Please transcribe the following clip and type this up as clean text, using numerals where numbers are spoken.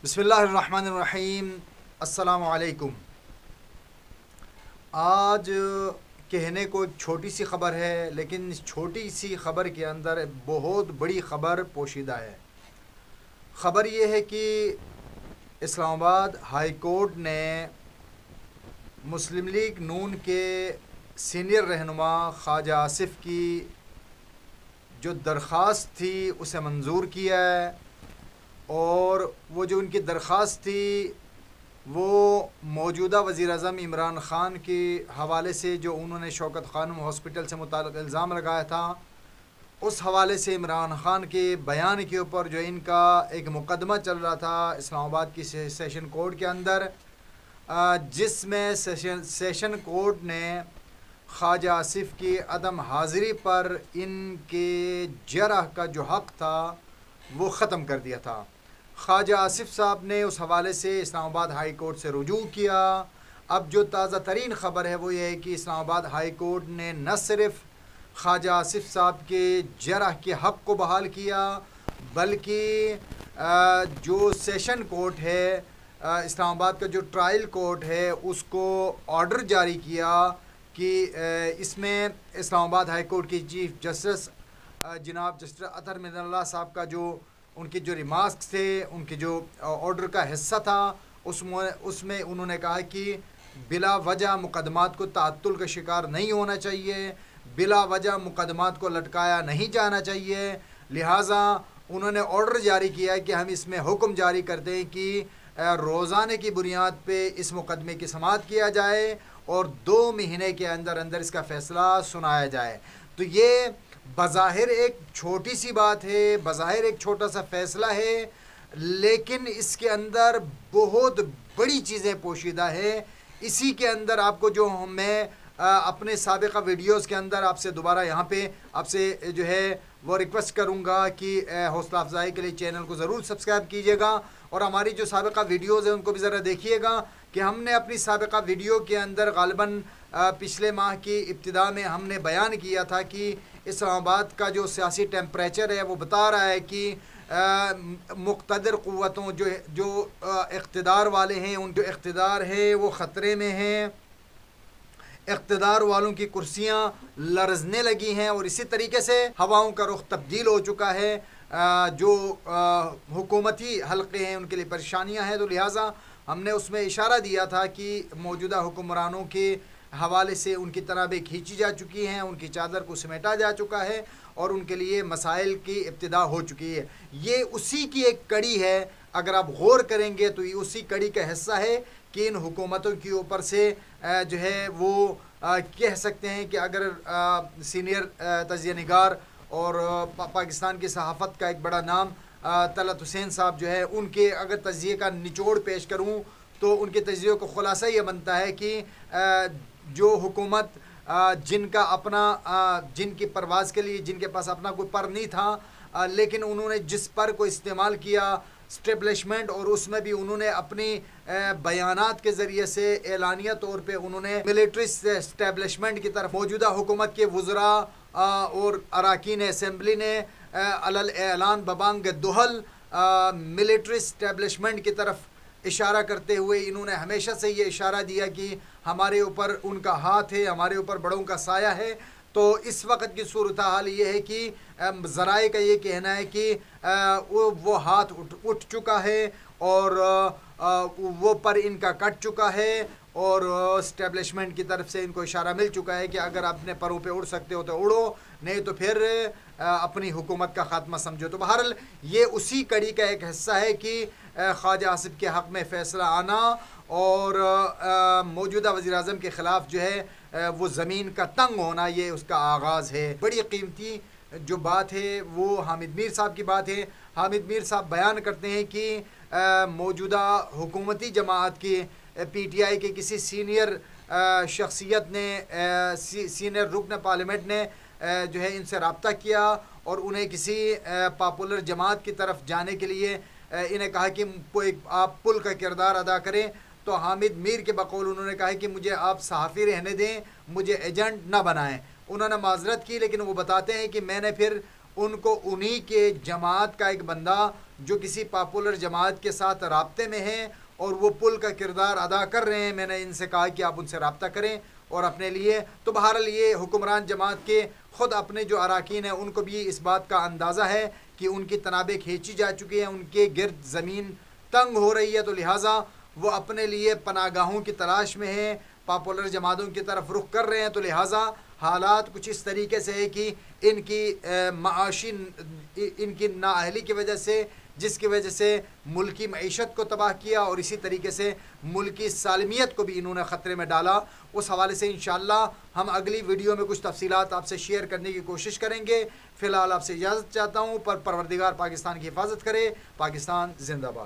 بسم اللہ الرحمن الرحیم۔ السلام علیکم۔ آج کہنے کو ایک چھوٹی سی خبر ہے، لیکن اس چھوٹی سی خبر کے اندر بہت بڑی خبر پوشیدہ ہے۔ خبر یہ ہے کہ اسلام آباد ہائی کورٹ نے مسلم لیگ نون کے سینئر رہنما خواجہ آصف کی جو درخواست تھی اسے منظور کیا ہے، اور وہ جو ان کی درخواست تھی وہ موجودہ وزیر اعظم عمران خان کے حوالے سے جو انہوں نے شوکت خانم ہاسپٹل سے متعلق الزام لگایا تھا، اس حوالے سے عمران خان کے بیان کے اوپر جو ان کا ایک مقدمہ چل رہا تھا اسلام آباد کی سیشن کورٹ کے اندر، جس میں سیشن کورٹ نے خواجہ آصف کی عدم حاضری پر ان کے جرح کا جو حق تھا وہ ختم کر دیا تھا۔ خواجہ آصف صاحب نے اس حوالے سے اسلام آباد ہائی کورٹ سے رجوع کیا۔ اب جو تازہ ترین خبر ہے وہ یہ ہے کہ اسلام آباد ہائی کورٹ نے نہ صرف خواجہ آصف صاحب کے جرح کے حق کو بحال کیا، بلکہ جو سیشن کورٹ ہے اسلام آباد کا جو ٹرائل کورٹ ہے اس کو آرڈر جاری کیا کہ اس میں اسلام آباد ہائی کورٹ کی چیف جسٹس جناب جسٹس اطہر من اللہ صاحب کا جو ان کے جو ریمارکس تھے، ان کے جو آرڈر کا حصہ تھا، اس میں انہوں نے کہا کہ بلا وجہ مقدمات کو تعطل کا شکار نہیں ہونا چاہیے، بلا وجہ مقدمات کو لٹکایا نہیں جانا چاہیے، لہٰذا انہوں نے آرڈر جاری کیا کہ ہم اس میں حکم جاری کرتے ہیں کہ روزانے کی بنیاد پہ اس مقدمے کی سماعت کیا جائے اور 2 مہینے کے اندر اندر اس کا فیصلہ سنایا جائے۔ تو یہ بظاہر ایک چھوٹی سی بات ہے، بظاہر ایک چھوٹا سا فیصلہ ہے، لیکن اس کے اندر بہت بڑی چیزیں پوشیدہ ہیں۔ اسی کے اندر آپ کو جو میں اپنے سابقہ ویڈیوز کے اندر آپ سے دوبارہ یہاں پہ آپ سے جو ہے وہ ریکویسٹ کروں گا کہ حوصلہ افزائی کے لیے چینل کو ضرور سبسکرائب کیجیے گا، اور ہماری جو سابقہ ویڈیوز ہیں ان کو بھی ذرا دیکھیے گا کہ ہم نے اپنی سابقہ ویڈیو کے اندر غالباً پچھلے ماہ کی ابتدا میں ہم نے بیان کیا تھا کہ اسلام آباد کا جو سیاسی ٹیمپریچر ہے وہ بتا رہا ہے کہ مقتدر قوتوں جو اقتدار والے ہیں، ان جو اقتدار ہے وہ خطرے میں ہیں، اقتدار والوں کی کرسیاں لرزنے لگی ہیں، اور اسی طریقے سے ہواؤں کا رخ تبدیل ہو چکا ہے۔ جو حکومتی حلقے ہیں ان کے لیے پریشانیاں ہیں، تو لہٰذا ہم نے اس میں اشارہ دیا تھا کہ موجودہ حکمرانوں کے حوالے سے ان کی تنابیں کھینچی جا چکی ہیں، ان کی چادر کو سمیٹا جا چکا ہے اور ان کے لیے مسائل کی ابتدا ہو چکی ہے۔ یہ اسی کی ایک کڑی ہے، اگر آپ غور کریں گے تو یہ اسی کڑی کا حصہ ہے کہ ان حکومتوں کے اوپر سے جو ہے وہ کہہ سکتے ہیں کہ اگر سینئر تجزیہ نگار اور پاکستان کی صحافت کا ایک بڑا نام طلعت حسین صاحب جو ہے، ان کے اگر تجزیے کا نچوڑ پیش کروں تو ان کے تجزیے کو خلاصہ یہ بنتا ہے کہ جو حکومت جن کا اپنا جن کی پرواز کے لیے جن کے پاس اپنا کوئی پر نہیں تھا، لیکن انہوں نے جس پر کو استعمال کیا اسٹیبلشمنٹ، اور اس میں بھی انہوں نے اپنی بیانات کے ذریعے سے اعلانیہ طور پہ انہوں نے ملٹری اسٹیبلشمنٹ کی طرف موجودہ حکومت کے وزراء اور اراکین اسمبلی نے علل اعلان ببانگ دہل ملٹری اسٹیبلشمنٹ کی طرف اشارہ کرتے ہوئے انہوں نے ہمیشہ سے یہ اشارہ دیا کہ ہمارے اوپر ان کا ہاتھ ہے، ہمارے اوپر بڑوں کا سایہ ہے۔ تو اس وقت کی صورتحال یہ ہے کہ ذرائع کا یہ کہنا ہے کہ وہ ہاتھ اٹھ چکا ہے اور وہ پر ان کا کٹ چکا ہے، اور اسٹیبلشمنٹ کی طرف سے ان کو اشارہ مل چکا ہے کہ اگر اپنے پروں پہ اڑ سکتے ہو تو اڑو، نہیں تو پھر اپنی حکومت کا خاتمہ سمجھو۔ تو بہرحال یہ اسی کڑی کا ایک حصہ ہے کہ خواجہ آصف کے حق میں فیصلہ آنا اور موجودہ وزیر اعظم کے خلاف جو ہے وہ زمین کا تنگ ہونا، یہ اس کا آغاز ہے۔ بڑی قیمتی جو بات ہے وہ حامد میر صاحب کی بات ہے۔ حامد میر صاحب بیان کرتے ہیں کہ موجودہ حکومتی جماعت کی پی ٹی آئی کے کسی سینئر شخصیت نے سینئر رکن پارلیمنٹ نے جو ہے ان سے رابطہ کیا اور انہیں کسی پاپولر جماعت کی طرف جانے کے لیے انہیں کہا کہ آپ پل کا کردار ادا کریں۔ تو حامد میر کے بقول انہوں نے کہا کہ مجھے آپ صحافی رہنے دیں، مجھے ایجنٹ نہ بنائیں۔ انہوں نے معذرت کی، لیکن وہ بتاتے ہیں کہ میں نے پھر ان کو انہی کے جماعت کا ایک بندہ جو کسی پاپولر جماعت کے ساتھ رابطے میں ہے اور وہ پل کا کردار ادا کر رہے ہیں، میں نے ان سے کہا کہ آپ ان سے رابطہ کریں اور اپنے لیے تو بہرحال یہ حکمران جماعت کے خود اپنے جو اراکین ہیں ان کو بھی اس بات کا اندازہ ہے کہ ان کی تنابیں کھینچی جا چکی ہیں، ان کے گرد زمین تنگ ہو رہی ہے، تو لہٰذا وہ اپنے لیے پناہ گاہوں کی تلاش میں ہیں، پاپولر جماعتوں کی طرف رخ کر رہے ہیں، تو لہٰذا حالات کچھ اس طریقے سے ہے کہ ان کی معاشی ان کی نااہلی کی وجہ سے، جس کی وجہ سے ملکی معیشت کو تباہ کیا اور اسی طریقے سے ملکی سالمیت کو بھی انہوں نے خطرے میں ڈالا، اس حوالے سے انشاءاللہ ہم اگلی ویڈیو میں کچھ تفصیلات آپ سے شیئر کرنے کی کوشش کریں گے۔ فی الحال آپ سے اجازت چاہتا ہوں، پر پروردگار پاکستان کی حفاظت کرے۔ پاکستان زندہ باد۔